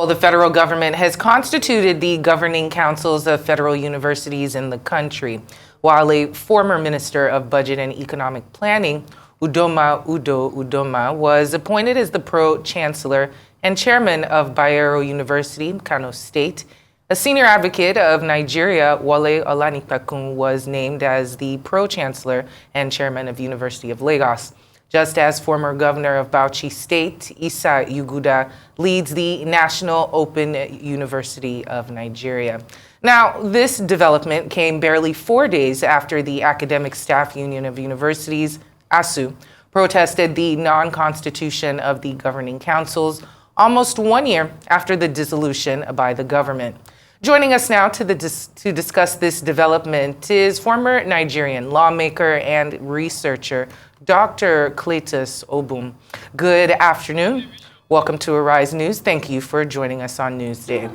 Well, the federal government has constituted the governing councils of federal universities in the country, while a former Minister of Budget and Economic Planning, Udoma, was appointed as the pro-chancellor and chairman of Bayero University, Kano State. A senior advocate of Nigeria, Wale Olanipekun, was named as the pro-chancellor and chairman of University of Lagos, just as former governor of Bauchi State, Isa Yuguda, leads the National Open University of Nigeria. Now, this development came barely 4 days after the Academic Staff Union of Universities, ASUU, protested the non-constitution of the governing councils almost 1 year after the dissolution by the government. Joining us now to discuss this development is former Nigerian lawmaker and researcher, Dr. Cletus Obun. Good afternoon. Welcome to Arise News. Thank you for joining us on Newsday.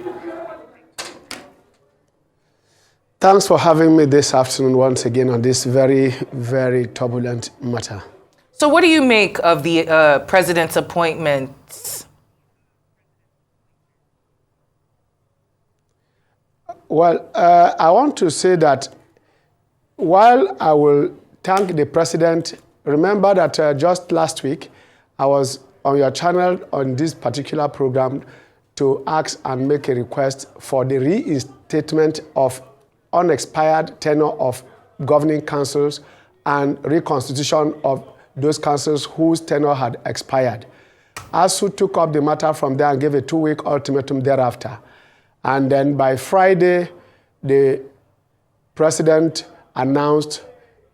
Thanks for having me this afternoon once again on this very, very turbulent matter. So what do you make of the president's appointments? Well, I want to say that while I will thank the president, remember that just last week I was on your channel on this particular program to ask and make a request for the reinstatement of unexpired tenure of governing councils and reconstitution of those councils whose tenure had expired. ASUU took up the matter from there and gave a 2-week ultimatum thereafter. And then by Friday, the president announced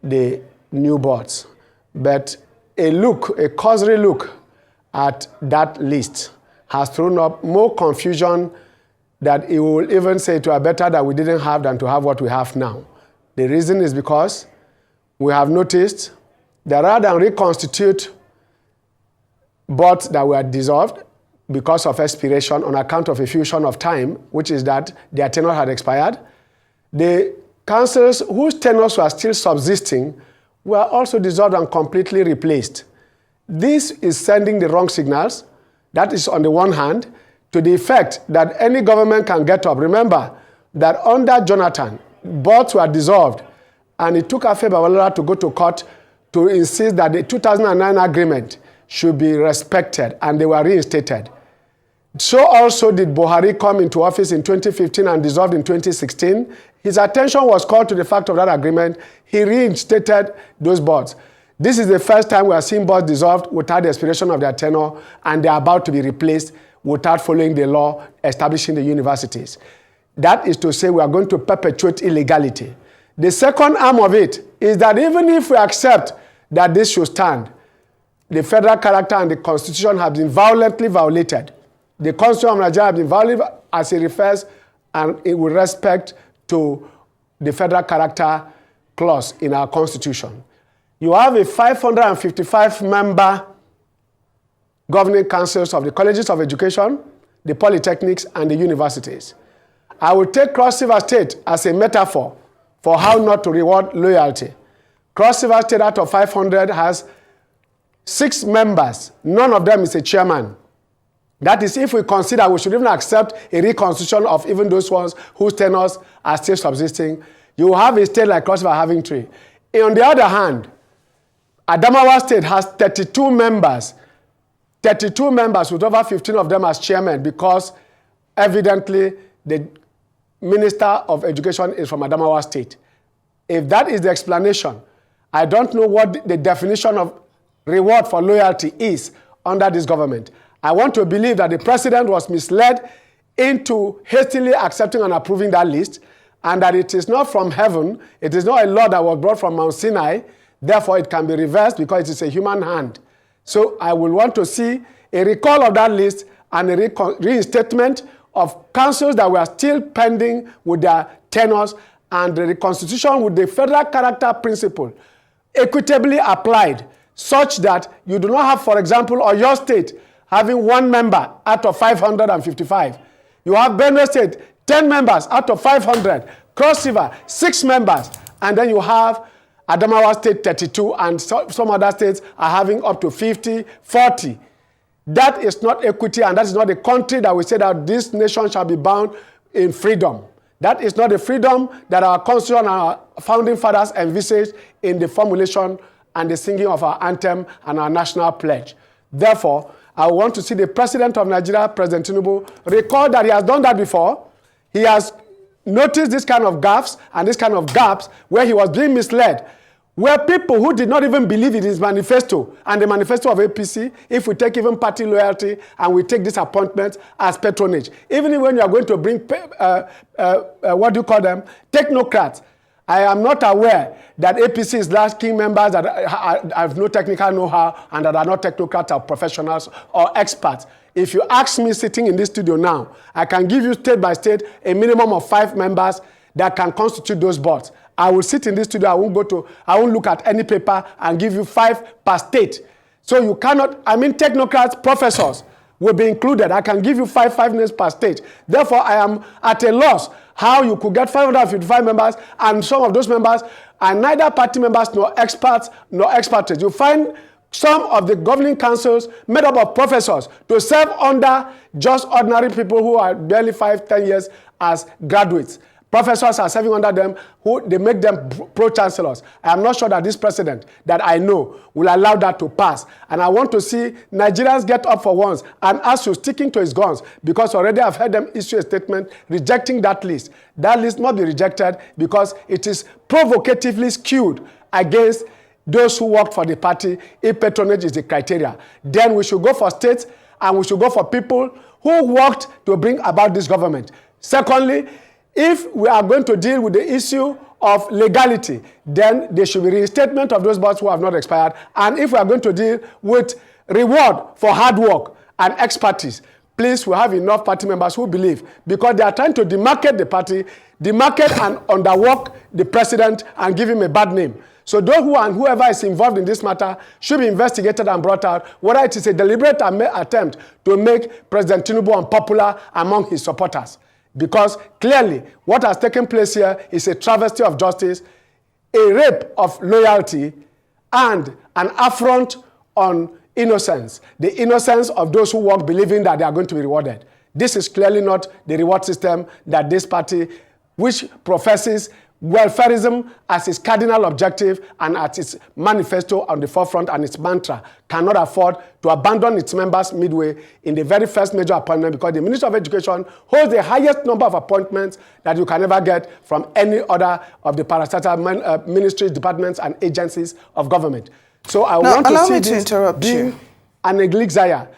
the new boards. But a cursory look at that list has thrown up more confusion that it will even say it were better that we didn't have than to have what we have now. The reason is because we have noticed that rather than reconstitute boards that were dissolved because of expiration on account of a fusion of time, which is that their tenure had expired, the councils whose tenures were still subsisting were also dissolved and completely replaced. This is sending the wrong signals. That is on the one hand, to the effect that any government can get up. Remember that under Jonathan, boards were dissolved, and it took Afe Babalola to go to court to insist that the 2009 agreement should be respected, and they were reinstated. So also did Buhari come into office in 2015 and dissolved in 2016. His attention was called to the fact of that agreement. He reinstated those boards. This is the first time we are seeing boards dissolved without the expiration of their tenure, and they are about to be replaced without following the law establishing the universities. That is to say we are going to perpetuate illegality. The second arm of it is that even if we accept that this should stand, the federal character and the constitution have been violently violated. The Constitution of Nigeria has been violated as it refers and it with respect to the federal character clause in our constitution. You have a 555-member governing councils of the colleges of education, the polytechnics, and the universities. I will take Cross River State as a metaphor for how not to reward loyalty. Cross River State out of 500 has 6 members. None of them is a chairman. That is, if we consider we should even accept a reconstitution of even those ones whose tenures are still subsisting, you have a state like Cross River having 3. On the other hand, Adamawa State has 32 members. 32 members with over 15 of them as chairman because evidently the Minister of Education is from Adamawa State. If that is the explanation, I don't know what the definition of reward for loyalty is under this government. I want to believe that the president was misled into hastily accepting and approving that list, and that it is not from heaven, it is not a law that was brought from Mount Sinai, therefore it can be reversed because it is a human hand. So I will want to see a recall of that list and a reinstatement of councils that were still pending with their tenures, and the reconstitution with the federal character principle equitably applied, such that you do not have, for example, Oyo State having 1 member out of 555. You have Benue State, 10 members out of 500. Cross River, 6 members. And then you have Adamawa State, 32, and some other states are having up to 50, 40. That is not equity, and that is not a country that we say that this nation shall be bound in freedom. That is not the freedom that our constitution and our founding fathers envisaged in the formulation and the singing of our anthem and our national pledge. Therefore, I want to see the president of Nigeria, President Tinubu, recall that he has done that before. He has noticed this kind of gaffes and this kind of gaps where he was being misled, where people who did not even believe in his manifesto and the manifesto of APC, if we take even party loyalty and we take disappointment as patronage, even when you are going to bring, what do you call them, technocrats, I am not aware that APC is lacking members that have no technical know-how and that are not technocrats or professionals or experts. If you ask me sitting in this studio now, I can give you state by state a minimum of 5 members that can constitute those boards. I will sit in this studio, I won't look at any paper and give you 5 per state. So you cannot, technocrats, professors will be included. I can give you 5 names per state. Therefore, I am at a loss how you could get 555 members and some of those members are neither party members nor experts nor expertise. You find some of the governing councils made up of professors to serve under just ordinary people who are barely 5-10 years as graduates. Professors are serving under them, they make them pro-chancellors. I am not sure that this president that I know will allow that to pass. And I want to see Nigerians get up for once and ASUU sticking to his guns, because already I've heard them issue a statement rejecting that list. That list must be rejected because it is provocatively skewed against those who work for the party. If patronage is the criteria, then we should go for states and we should go for people who worked to bring about this government. Secondly, if we are going to deal with the issue of legality, then there should be reinstatement of those boards who have not expired. And if we are going to deal with reward for hard work and expertise, please, we have enough party members who believe, because they are trying to demarcate the party, demarcate and underwork the president and give him a bad name. So those whoever is involved in this matter should be investigated and brought out, whether it is a deliberate attempt to make President Tinubu unpopular among his supporters. Because clearly, what has taken place here is a travesty of justice, a rape of loyalty, and an affront on innocence. The innocence of those who work believing that they are going to be rewarded. This is clearly not the reward system that this party, which professes welfarism as its cardinal objective and as its manifesto on the forefront and its mantra, cannot afford to abandon its members midway in the very first major appointment, because the Ministry of Education holds the highest number of appointments that you can ever get from any other of the parastatal ministries, departments, and agencies of government. So I want to see this being an elixir.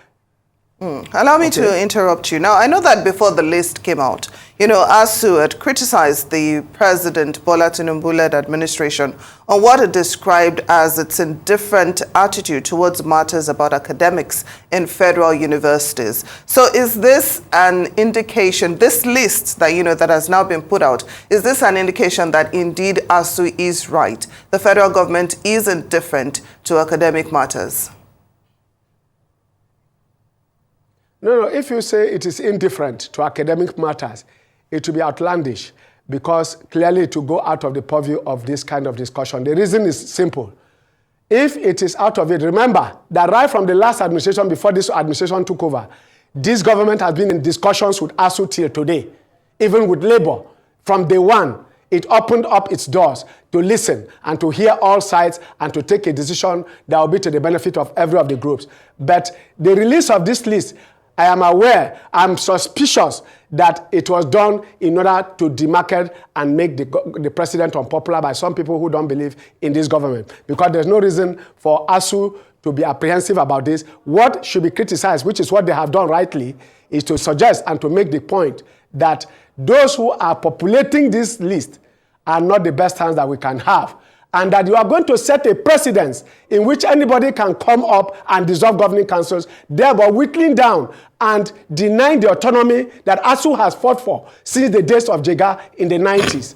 Allow me to interrupt you. Now, I know that before the list came out, ASUU had criticized the President Bola Tinubu-led administration on what it described as its indifferent attitude towards matters about academics in federal universities. So is this an indication, this list that, that has now been put out, is this an indication that indeed ASUU is right? The federal government is indifferent to academic matters? No, if you say it is indifferent to academic matters, it will be outlandish, because clearly it will go out of the purview of this kind of discussion. The reason is simple. If it is out of it, remember that right from the last administration, before this administration took over, this government has been in discussions with ASUU till today, even with Labour. From day one, it opened up its doors to listen and to hear all sides and to take a decision that will be to the benefit of every of the groups. But the release of this list, I am aware, I'm suspicious that it was done in order to demarcate and make the president unpopular by some people who don't believe in this government. Because there's no reason for ASUU to be apprehensive about this. What should be criticized, which is what they have done rightly, is to suggest and to make the point that those who are populating this list are not the best hands that we can have. And that you are going to set a precedence in which anybody can come up and dissolve governing councils, thereby whittling down and denying the autonomy that ASUU has fought for since the days of Jega in the 90s.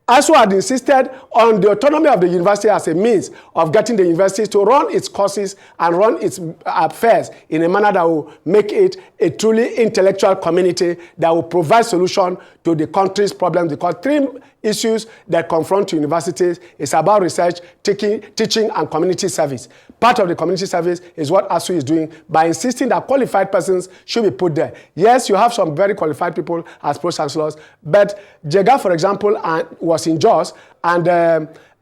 ASUU had insisted on the autonomy of the university as a means of getting the university to run its courses and run its affairs in a manner that will make it a truly intellectual community that will provide solution to the country's problems. Because 3 issues that confront universities is about research, teaching, and community service. Part of the community service is what ASUU is doing by insisting that qualified persons should be put there. Yes, you have some very qualified people as pro-chancellors, but Jega, for example, was in Jos, and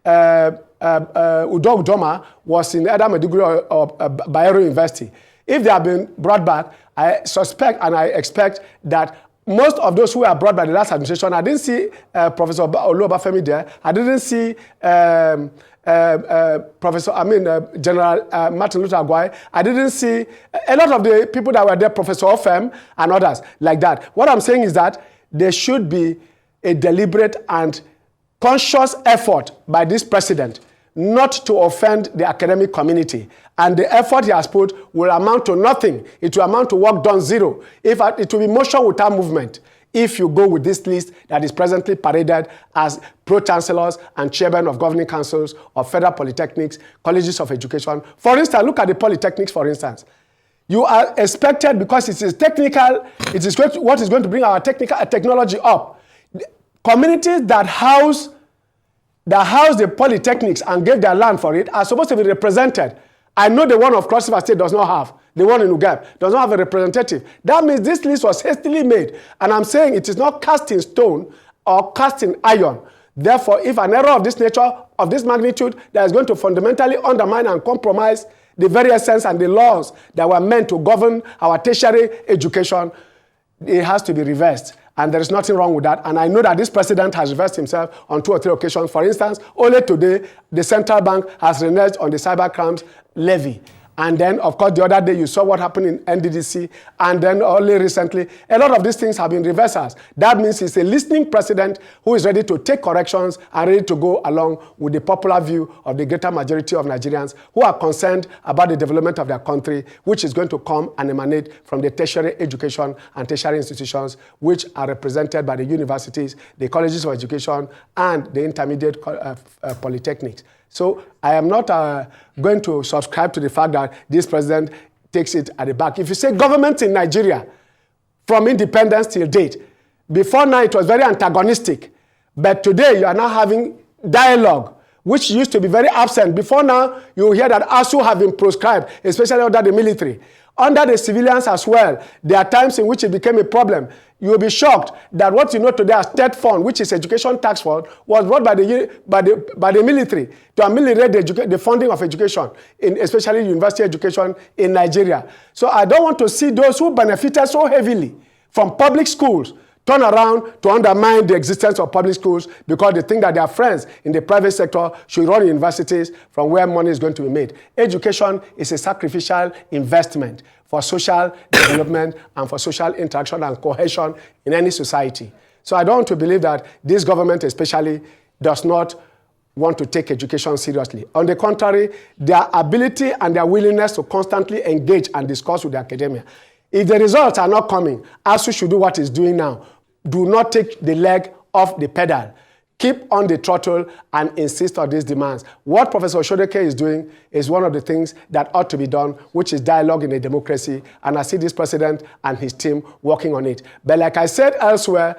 Udo Udoma was in Adam Maiduguri or Bayero University. If they have been brought back, I suspect and I expect that most of those who were brought by the last administration, I didn't see Professor Olubafemi there. I didn't see General Martin Luther Agwai. I didn't see a lot of the people that were there, Professor Ofem and others like that. What I'm saying is that there should be a deliberate and conscious effort by this president not to offend the academic community. And the effort he has put will amount to nothing. It will amount to work done zero. It will be motion without movement if you go with this list that is presently paraded as pro-chancellors and chairmen of governing councils of federal polytechnics, colleges of education. For instance, look at the polytechnics, for instance. You are expected, because it is technical, it is what is going to bring our technology up. Communities that house the polytechnics and gave their land for it are supposed to be represented. I know the one of Cross River State does not have. The one in Ugab does not have a representative. That means this list was hastily made. And I'm saying it is not cast in stone or cast in iron. Therefore, if an error of this nature, of this magnitude, that is going to fundamentally undermine and compromise the very essence and the laws that were meant to govern our tertiary education, it has to be reversed. And there is nothing wrong with that. And I know that this president has reversed himself on 2 or 3 occasions. For instance, only today, the central bank has reneged on the cyber crimes levy. And then, of course, the other day you saw what happened in NDDC. And then only recently, a lot of these things have been reversals. That means he's a listening president who is ready to take corrections and ready to go along with the popular view of the greater majority of Nigerians who are concerned about the development of their country, which is going to come and emanate from the tertiary education and tertiary institutions, which are represented by the universities, the colleges of education, and the intermediate polytechnics. So I am not going to subscribe to the fact that this president takes it at the back. If you say government in Nigeria, from independence till date, before now it was very antagonistic, but today you are now having dialogue, which used to be very absent. Before now, you hear that ASUU have been proscribed, especially under the military. Under the civilians as well, there are times in which it became a problem. You will be shocked that what you know today as TED Fund, which is education tax fund, was brought by the military to ameliorate the funding of education, especially university education in Nigeria. So I don't want to see those who benefited so heavily from public schools turn around to undermine the existence of public schools because they think that their friends in the private sector should run universities from where money is going to be made. Education is a sacrificial investment for social development and for social interaction and cohesion in any society. So I don't want to believe that this government especially does not want to take education seriously. On the contrary, their ability and their willingness to constantly engage and discuss with the academia. If the results are not coming, ASUU should do what it's doing now. Do not take the leg off the pedal. Keep on the throttle and insist on these demands. What Professor Shodeke is doing is one of the things that ought to be done, which is dialogue in a democracy, and I see this president and his team working on it. But like I said elsewhere,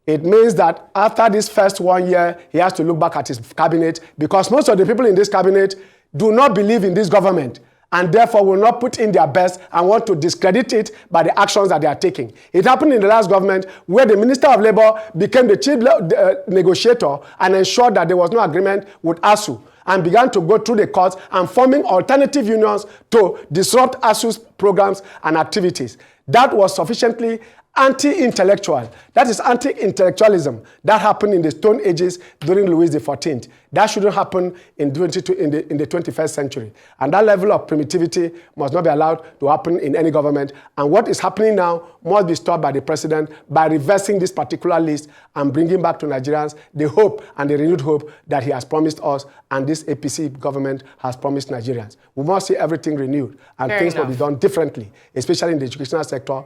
it means that after this first 1 year, he has to look back at his cabinet, because most of the people in this cabinet do not believe in this government, and therefore will not put in their best and want to discredit it by the actions that they are taking. It happened in the last government where the Minister of Labour became the chief negotiator and ensured that there was no agreement with ASUU and began to go through the courts and forming alternative unions to disrupt ASUU's programs and activities. That was sufficiently anti-intellectual. That is anti-intellectualism. That happened in the Stone Ages during Louis XIV. That shouldn't happen in the 21st century. And that level of primitivity must not be allowed to happen in any government. And what is happening now must be stopped by the president by reversing this particular list and bringing back to Nigerians the hope and the renewed hope that he has promised us and this APC government has promised Nigerians. We must see everything renewed and things will be done differently, especially in the educational sector.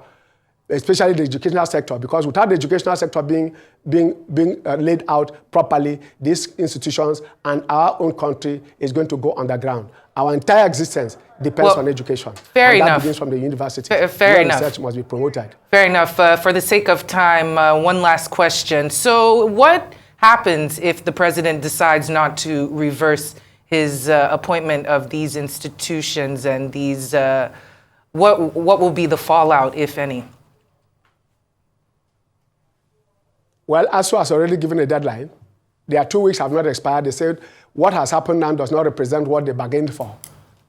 Especially the educational sector, because without the educational sector being laid out properly, these institutions and our own country is going to go underground. Our entire existence depends on education. Fair enough. That begins from the university. Fair enough. Research must be promoted. Fair enough. For the sake of time, one last question. So what happens if the president decides not to reverse his appointment of these institutions and these, what will be the fallout, if any? Well, ASUU has already given a deadline. Their 2 weeks have not expired. They said what has happened now does not represent what they bargained for.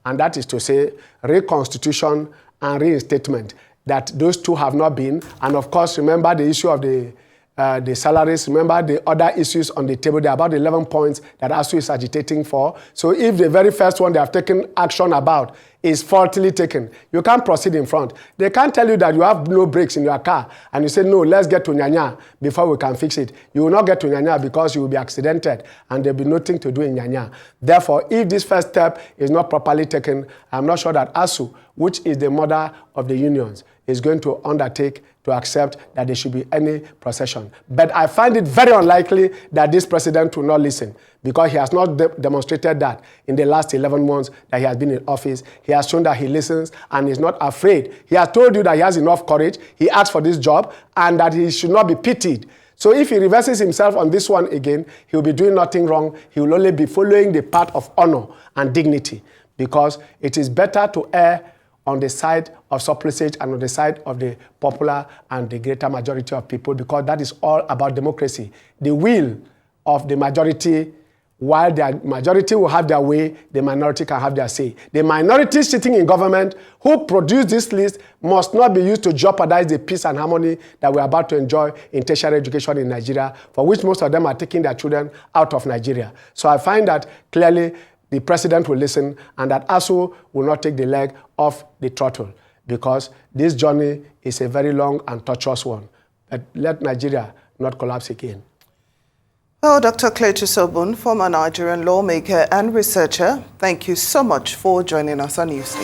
And that is to say reconstitution and reinstatement, that those two have not been. And of course, remember the issue of the salaries. Remember the other issues on the table. There are about 11 points that ASUU is agitating for. So if the very first one they have taken action about is faultily taken, you can't proceed in front. They can't tell you that you have no brakes in your car and you say, no, let's get to Nyanya before we can fix it. You will not get to Nyanya because you will be accidented and there will be nothing to do in Nyanya. Therefore, if this first step is not properly taken, I'm not sure that ASUU, which is the mother of the unions, is going to undertake to accept that there should be any procession. But I find it very unlikely that this president will not listen, because he has not demonstrated that in the last 11 months that he has been in office. He has shown that he listens and is not afraid. He has told you that he has enough courage. He asked for this job and that he should not be pitied. So if he reverses himself on this one again, he will be doing nothing wrong. He will only be following the path of honor and dignity, because it is better to err on the side of surplusage and on the side of the popular and the greater majority of people, because that is all about democracy. The will of the majority, while the majority will have their way, the minority can have their say. The minority sitting in government who produce this list must not be used to jeopardize the peace and harmony that we're about to enjoy in tertiary education in Nigeria, for which most of them are taking their children out of Nigeria. So I find that clearly the president will listen and that ASUU will not take the leg off the throttle, because this journey is a very long and tortuous one. But let Nigeria not collapse again. Well, Dr. Cletus Obun, former Nigerian lawmaker and researcher, thank you so much for joining us on Newsday.